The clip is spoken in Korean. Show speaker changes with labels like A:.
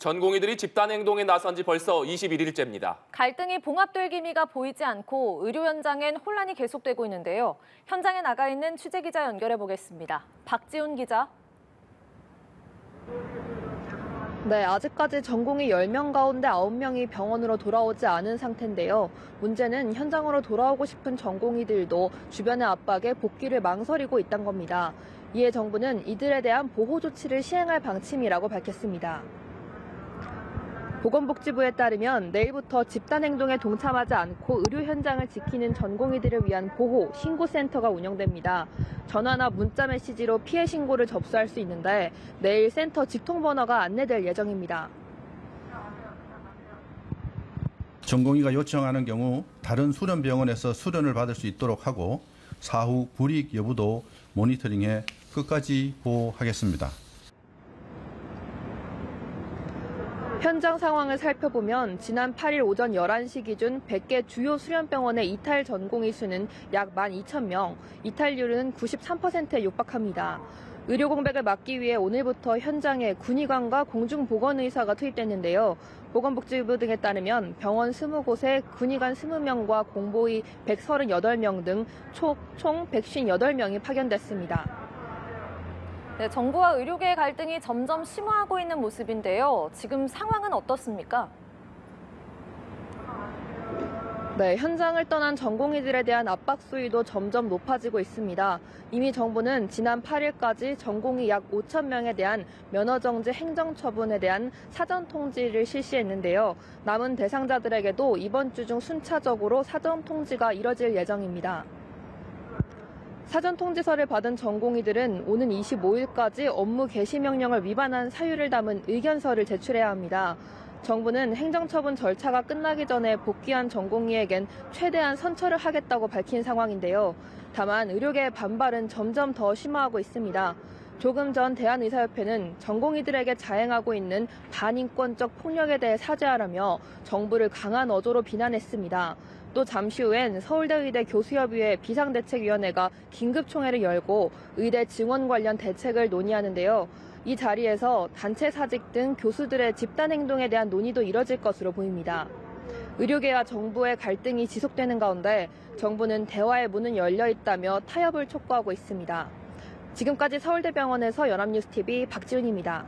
A: 전공의들이 집단 행동에 나선 지 벌써 21일째입니다.
B: 갈등이 봉합될 기미가 보이지 않고 의료 현장엔 혼란이 계속되고 있는데요. 현장에 나가 있는 취재기자 연결해 보겠습니다. 박지훈 기자.
C: 네, 아직까지 전공의 10명 가운데 9명이 병원으로 돌아오지 않은 상태인데요. 문제는 현장으로 돌아오고 싶은 전공의들도 주변의 압박에 복귀를 망설이고 있다는 겁니다. 이에 정부는 이들에 대한 보호 조치를 시행할 방침이라고 밝혔습니다. 보건복지부에 따르면 내일부터 집단행동에 동참하지 않고 의료 현장을 지키는 전공의들을 위한 보호 신고센터가 운영됩니다. 전화나 문자 메시지로 피해 신고를 접수할 수 있는데 내일 센터 직통번호가 안내될 예정입니다.
D: 전공의가 요청하는 경우 다른 수련병원에서 수련을 받을 수 있도록 하고 사후 불이익 여부도 모니터링해 끝까지 보호하겠습니다.
C: 현장 상황을 살펴보면 지난 8일 오전 11시 기준 100개 주요 수련병원의 이탈 전공의 수는 약 12,000명, 이탈률은 93%에 육박합니다. 의료 공백을 막기 위해 오늘부터 현장에 군의관과 공중보건의사가 투입됐는데요. 보건복지부 등에 따르면 병원 20곳에 군의관 20명과 공보의 138명 등 총 158명이 파견됐습니다.
B: 네, 정부와 의료계의 갈등이 점점 심화하고 있는 모습인데요. 지금 상황은 어떻습니까?
C: 네, 현장을 떠난 전공의들에 대한 압박 수위도 점점 높아지고 있습니다. 이미 정부는 지난 8일까지 전공의 약 5,000명에 대한 면허정지 행정처분에 대한 사전 통지를 실시했는데요. 남은 대상자들에게도 이번 주 중 순차적으로 사전 통지가 이뤄질 예정입니다. 사전 통지서를 받은 전공의들은 오는 25일까지 업무 개시 명령을 위반한 사유를 담은 의견서를 제출해야 합니다. 정부는 행정처분 절차가 끝나기 전에 복귀한 전공의에겐 최대한 선처를 하겠다고 밝힌 상황인데요. 다만 의료계의 반발은 점점 더 심화하고 있습니다. 조금 전 대한의사협회는 전공의들에게 자행하고 있는 반인권적 폭력에 대해 사죄하라며 정부를 강한 어조로 비난했습니다. 또 잠시 후엔 서울대의대 교수협의회 비상대책위원회가 긴급총회를 열고 의대 증원 관련 대책을 논의하는데요. 이 자리에서 단체 사직 등 교수들의 집단 행동에 대한 논의도 이뤄질 것으로 보입니다. 의료계와 정부의 갈등이 지속되는 가운데 정부는 대화의 문은 열려 있다며 타협을 촉구하고 있습니다. 지금까지 서울대병원에서 연합뉴스TV 박지훈입니다.